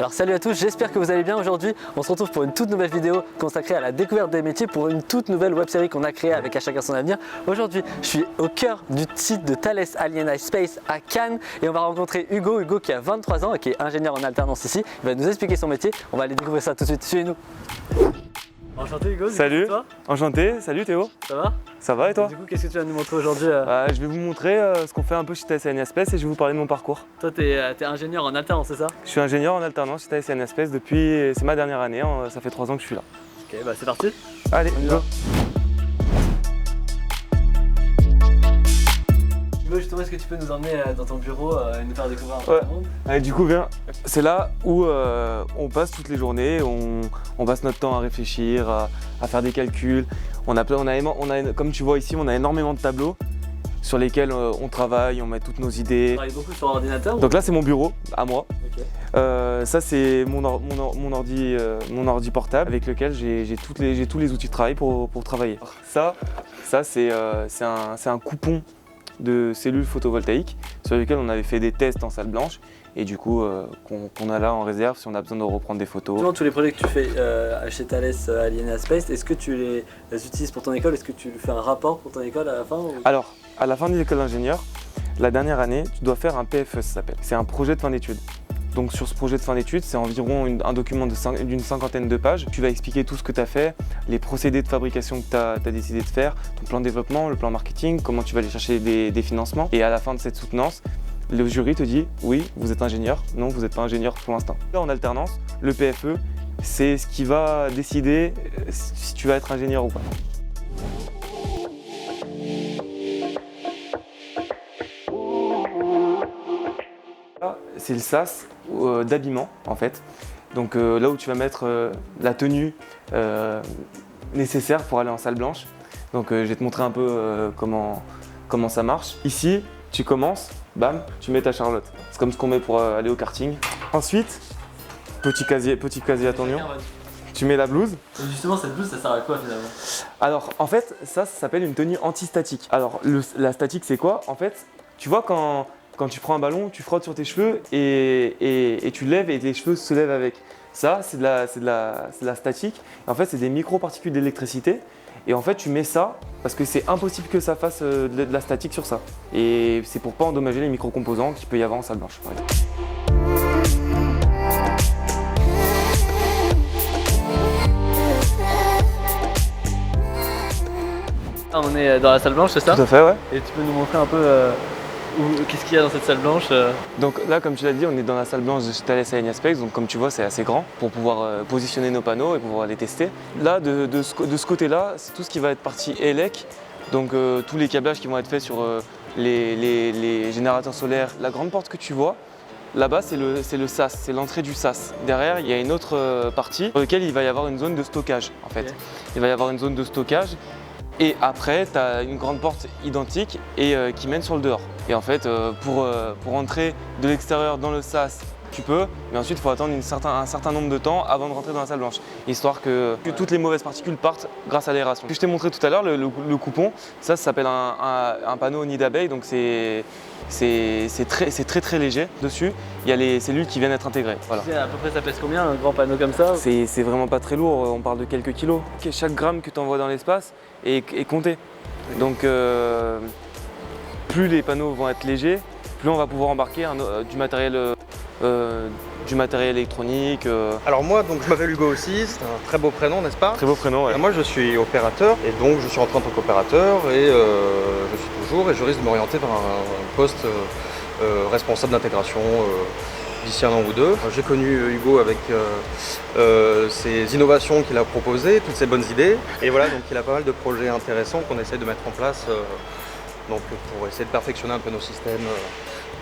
Alors salut à tous, j'espère que vous allez bien. Aujourd'hui, on se retrouve pour une toute nouvelle vidéo consacrée à la découverte des métiers pour une toute nouvelle web-série qu'on a créée avec À chacun son avenir. Aujourd'hui, je suis au cœur du site de Thales Alenia Space à Cannes et on va rencontrer Hugo. Hugo qui a 23 ans et qui est ingénieur en alternance ici. Il va nous expliquer son métier. On va aller découvrir ça tout de suite. Suivez-nous. Enchanté Hugo. Salut. Toi Enchanté. Salut Théo. Ça va? Ça va et toi? Du coup, qu'est-ce que tu vas nous montrer aujourd'hui? Je vais vous montrer ce qu'on fait un peu chez Thales Alenia Space et je vais vous parler de mon parcours. Toi, tu es ingénieur en alternance, c'est ça? Je suis ingénieur en alternance chez Thales Alenia Space depuis, c'est ma dernière année, ça fait 3 ans que je suis là. Ok, bah c'est parti. Allez, On y go. va. Hugo, justement, est-ce que tu peux nous emmener dans ton bureau et nous faire découvrir un peu Ouais. le monde? Allez, du coup, viens. C'est là où on passe toutes les journées, on passe notre temps à réfléchir, à faire des calculs. Comme tu vois ici, on a énormément de tableaux sur lesquels on travaille, on met toutes nos Tu idées. travailles beaucoup sur ordinateur? Donc là, c'est mon bureau, à moi. Ok. Ça, c'est mon ordi portable avec lequel j'ai tous les outils de travail pour travailler. Ça c'est un coupon de cellules photovoltaïques sur lesquelles on avait fait des tests en salle blanche et du coup qu'on a là en réserve si on a besoin de reprendre des photos. Justement, tous les projets que tu fais chez Thales Alenia Space, est-ce que tu les utilises pour ton école? Est-ce que tu fais un rapport pour ton école à la fin ou... Alors, à la fin de l'école d'ingénieur, la dernière année, tu dois faire un PFE, ça s'appelle. C'est un projet de fin d'études. Donc sur ce projet de fin d'études, c'est environ un document d'une cinquantaine de pages. Tu vas expliquer tout ce que tu as fait, les procédés de fabrication que tu as décidé de faire, ton plan de développement, le plan marketing, comment tu vas aller chercher des financements. Et à la fin de cette soutenance, le jury te dit oui, vous êtes ingénieur, non, vous n'êtes pas ingénieur pour l'instant. Là, en alternance, le PFE, c'est ce qui va décider si tu vas être ingénieur ou pas. C'est le sas d'habillement en fait. Donc là où tu vas mettre la tenue nécessaire pour aller en salle blanche. Donc je vais te montrer un peu comment ça marche. Ici, tu commences, bam, tu mets ta charlotte. C'est comme ce qu'on met pour aller au karting. Ensuite, petit casier à ton lion. Tu mets la blouse. Et justement, cette blouse, ça sert à quoi finalement? Alors en fait, ça s'appelle une tenue anti-statique. Alors la statique, c'est quoi? En fait, tu vois quand tu prends un ballon, tu frottes sur tes cheveux et tu lèves et tes cheveux se lèvent avec. Ça, c'est de la statique. En fait, c'est des micro-particules d'électricité. Et en fait, tu mets ça parce que c'est impossible que ça fasse de la statique sur ça. Et c'est pour pas endommager les micro-composants qu'il peut y avoir en salle blanche, par exemple. Ah, on est dans la salle blanche, c'est ça? Tout à fait, ouais. Et tu peux nous montrer un peu qu'est-ce qu'il y a dans cette salle blanche? Donc là, comme tu l'as dit, on est dans la salle blanche de chez Thales Alenia Space. Donc comme tu vois, c'est assez grand pour pouvoir positionner nos panneaux et pouvoir les tester. Là, de ce côté-là, c'est tout ce qui va être partie élec. Donc tous les câblages qui vont être faits sur les générateurs solaires. La grande porte que tu vois, là-bas, c'est le sas, c'est l'entrée du sas. Derrière, il y a une autre partie dans laquelle il va y avoir une zone de stockage, en fait. Okay. Il va y avoir une zone de stockage. Et après, tu as une grande porte identique et qui mène sur le dehors. Et en fait, pour entrer de l'extérieur dans le sas, tu peux, mais ensuite il faut attendre un certain nombre de temps avant de rentrer dans la salle blanche, histoire que toutes les mauvaises particules partent grâce à l'aération. Je t'ai montré tout à l'heure, le coupon, ça s'appelle un panneau au nid d'abeille, donc c'est très léger. Dessus, il y a les cellules qui viennent être intégrées. Voilà. Tu sais à peu près ça pèse combien un grand panneau comme ça? C'est vraiment pas très lourd, on parle de quelques kilos. Chaque gramme que tu envoies dans l'espace est compté. Donc plus les panneaux vont être légers, plus on va pouvoir embarquer du matériel électronique. Alors moi, donc, je m'appelle Hugo aussi, c'est un très beau prénom, n'est-ce pas? Très beau prénom, ouais. Moi je suis opérateur et donc je suis rentré en tant qu'opérateur et je suis toujours et je risque de m'orienter vers un poste responsable d'intégration d'ici un an ou deux. J'ai connu Hugo avec ses innovations qu'il a proposées, toutes ses bonnes idées. Et voilà, donc il a pas mal de projets intéressants qu'on essaie de mettre en place donc, pour essayer de perfectionner un peu nos systèmes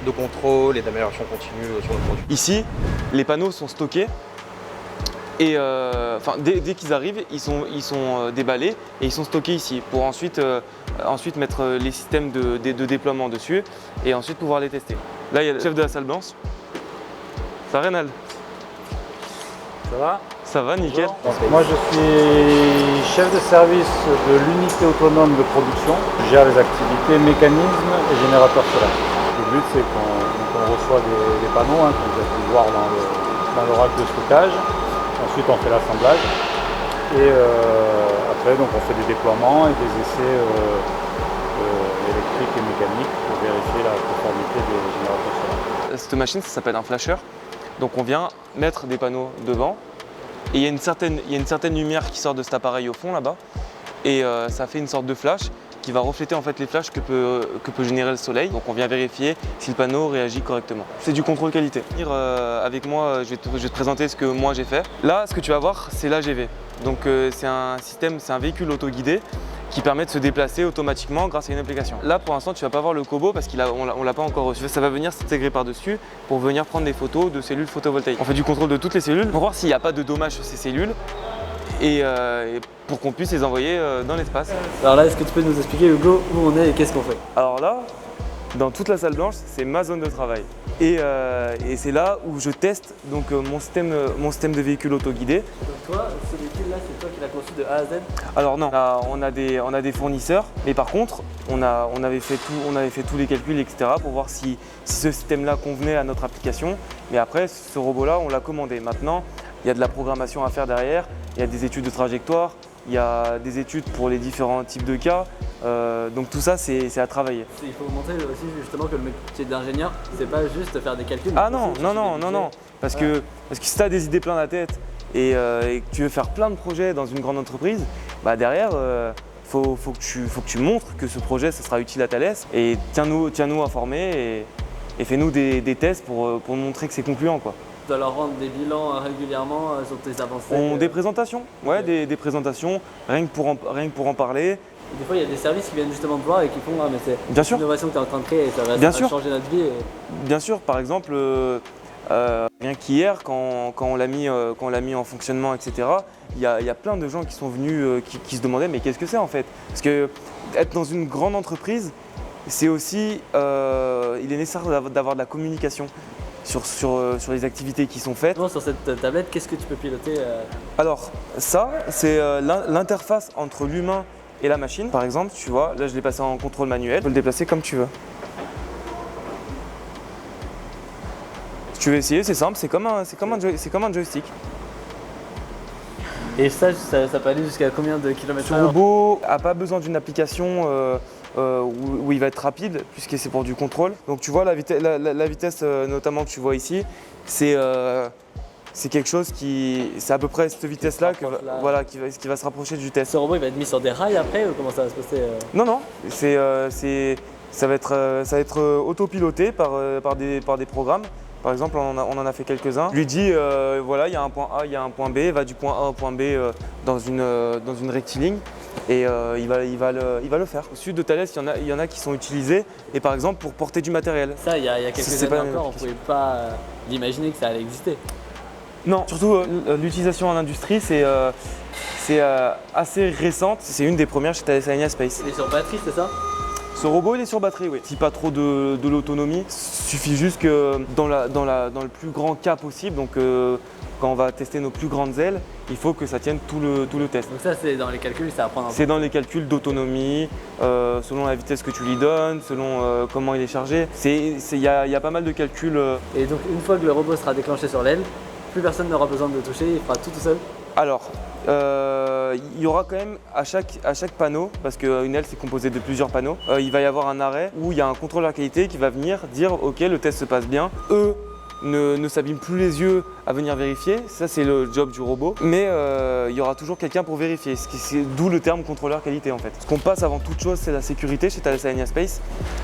de contrôle et d'amélioration continue sur le produit. Ici, les panneaux sont stockés et dès qu'ils arrivent, ils sont déballés et ils sont stockés ici pour ensuite mettre les systèmes de déploiement dessus et ensuite pouvoir les tester. Là, il y a le chef de la salle blanche. Ça va, Rénal? Ça va? Ça va, nickel. Moi je suis chef de service de l'unité autonome de production. Je gère les activités mécanismes et générateurs solaires. Le but c'est qu'on reçoit des panneaux, comme vous avez pu le voir dans le rack de stockage. Ensuite, on fait l'assemblage. Et après, donc, on fait des déploiements et des essais électriques et mécaniques pour vérifier la conformité des générateurs solaires. Cette machine, ça s'appelle un flasher. Donc on vient mettre des panneaux devant et il y a une certaine lumière qui sort de cet appareil au fond là-bas et ça fait une sorte de flash qui va refléter en fait les flashs que peut générer le soleil. Donc on vient vérifier si le panneau réagit correctement. C'est du contrôle qualité. Avec moi, je vais te présenter ce que moi j'ai fait. Là, ce que tu vas voir, c'est l'AGV. Donc c'est un véhicule autoguidé qui permet de se déplacer automatiquement grâce à une application. Là pour l'instant tu vas pas voir le Kobo parce qu'on l'a pas encore reçu. Ça va venir s'intégrer par-dessus pour venir prendre des photos de cellules photovoltaïques. On fait du contrôle de toutes les cellules pour voir s'il n'y a pas de dommages sur ces cellules et pour qu'on puisse les envoyer dans l'espace. Alors là, est-ce que tu peux nous expliquer, Hugo, où on est et qu'est-ce qu'on fait? Alors là, dans toute la salle blanche, c'est ma zone de travail. Et c'est là où je teste donc, mon système de véhicule autoguidé. Donc toi, ce véhicule-là, c'est toi qui l'as conçu de A à Z? Alors non, on a des fournisseurs, mais par contre, on avait fait tous les calculs, etc. pour voir si ce système-là convenait à notre application. Mais après, ce robot-là, on l'a commandé. Maintenant, il y a de la programmation à faire derrière, il y a des études de trajectoire, il y a des études pour les différents types de cas. Donc tout ça, c'est à travailler. Il faut montrer aussi justement que le métier d'ingénieur, c'est pas juste faire des calculs. Ah non. Parce que si tu as des idées plein la tête et que tu veux faire plein de projets dans une grande entreprise, bah derrière, faut que tu montres que ce projet, ça sera utile à Thales. Et tiens-nous informés et fais-nous des tests pour montrer que c'est concluant, quoi. Tu dois leur rendre des bilans régulièrement sur tes avancées. Des présentations, ouais, des présentations, rien que pour en parler. Des fois, il y a des services qui viennent justement de voir et qui font « Ah, mais c'est Bien sûr. une innovation que tu es en train de créer et ça va changer notre vie. » Bien sûr, par exemple, rien qu'hier, quand on l'a mis en fonctionnement, etc., il y a plein de gens qui sont venus, qui se demandaient « Mais qu'est-ce que c'est en fait ?» Parce que être dans une grande entreprise, c'est aussi, il est nécessaire d'avoir de la communication sur les activités qui sont faites. Sur cette tablette, qu'est-ce que tu peux piloter Alors ça, c'est l'interface entre l'humain et la machine. Par exemple, tu vois, là je l'ai passé en contrôle manuel. Tu peux le déplacer comme tu veux. Si tu veux essayer, c'est simple, c'est comme un joystick. Et ça peut aller jusqu'à combien de kilomètres? Ce robot n'a pas besoin d'une application où il va être rapide, puisque c'est pour du contrôle. Donc tu vois la vitesse notamment que tu vois ici, c'est quelque chose c'est à peu près cette vitesse-là qui va se rapprocher du test. Ce robot il va être mis sur des rails après ou comment ça va se passer Non, ça va être autopiloté par des programmes. Par exemple, on en a fait quelques-uns. Je lui dis, voilà, il y a un point A, il y a un point B, va du point A au point B dans une rectiligne et il va le faire. Au sud de Thales, il y en a qui sont utilisés et par exemple pour porter du matériel. Ça, il y a quelques années encore, on ne pouvait pas l'imaginer que ça allait exister. Non, surtout l'utilisation en industrie, c'est assez récente. C'est une des premières chez Thales Alenia Space. Il est sur batterie, c'est ça? Ce robot, il est sur batterie, oui. Si pas trop de l'autonomie, suffit juste que dans le plus grand cas possible, donc quand on va tester nos plus grandes ailes, il faut que ça tienne tout le test. Donc ça, c'est dans les calculs, ça va prendre un peu. C'est dans les calculs d'autonomie, selon la vitesse que tu lui donnes, selon comment il est chargé. Il y a pas mal de calculs. Et donc une fois que le robot sera déclenché sur l'aile, plus personne n'aura besoin de toucher, il fera tout seul? Alors, il y aura quand même à chaque panneau, parce qu'une aile c'est composé de plusieurs panneaux, il va y avoir un arrêt où il y a un contrôleur qualité qui va venir dire ok, le test se passe bien. Eux ne s'abîment plus les yeux à venir vérifier, ça c'est le job du robot, mais il y aura toujours quelqu'un pour vérifier, d'où le terme contrôleur qualité en fait. Ce qu'on passe avant toute chose, c'est la sécurité chez Thales Alenia Space,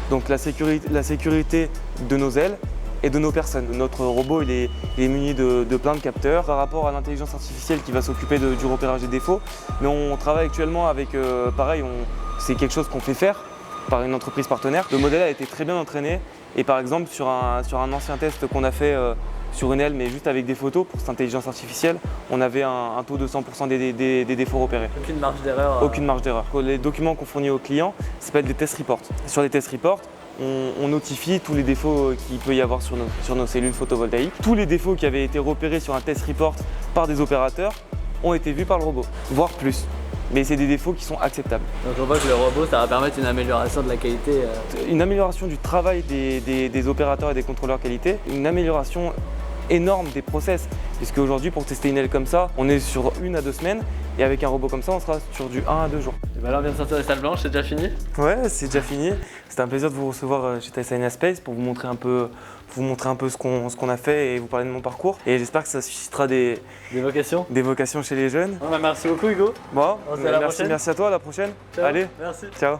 donc la sécurité de nos ailes et de nos personnes. Notre robot il est muni de plein de capteurs par rapport à l'intelligence artificielle qui va s'occuper du repérage des défauts. Mais on travaille actuellement avec, pareil, c'est quelque chose qu'on fait faire par une entreprise partenaire. Le modèle a été très bien entraîné et par exemple sur un ancien test qu'on a fait sur une aile mais juste avec des photos pour cette intelligence artificielle, on avait un taux de 100% des défauts repérés. Aucune marge d'erreur. Aucune marge d'erreur. Les documents qu'on fournit aux clients, ça s'appelle des test reports. Sur les test reports, on notifie tous les défauts qu'il peut y avoir sur nos cellules photovoltaïques. Tous les défauts qui avaient été repérés sur un test report par des opérateurs ont été vus par le robot, voire plus. Mais c'est des défauts qui sont acceptables. Donc on voit que le robot, ça va permettre une amélioration de la qualité. Une amélioration du travail des opérateurs et des contrôleurs qualité, une amélioration énorme des process. Puisque aujourd'hui, pour tester une aile comme ça, on est sur 1 à 2 semaines. Et avec un robot comme ça, on sera sur du 1 à 2 jours. Et bah là on vient de sortir des salles blanches, c'est déjà fini? Ouais, c'est déjà fini. C'était un plaisir de vous recevoir chez Thales Alenia Space pour vous montrer un peu ce qu'on a fait et vous parler de mon parcours. Et j'espère que ça suscitera des vocations vocations chez les jeunes. Merci beaucoup Hugo. Bon, On se dit à la prochaine. merci à toi, à la prochaine. Ciao. Allez, Merci. ciao.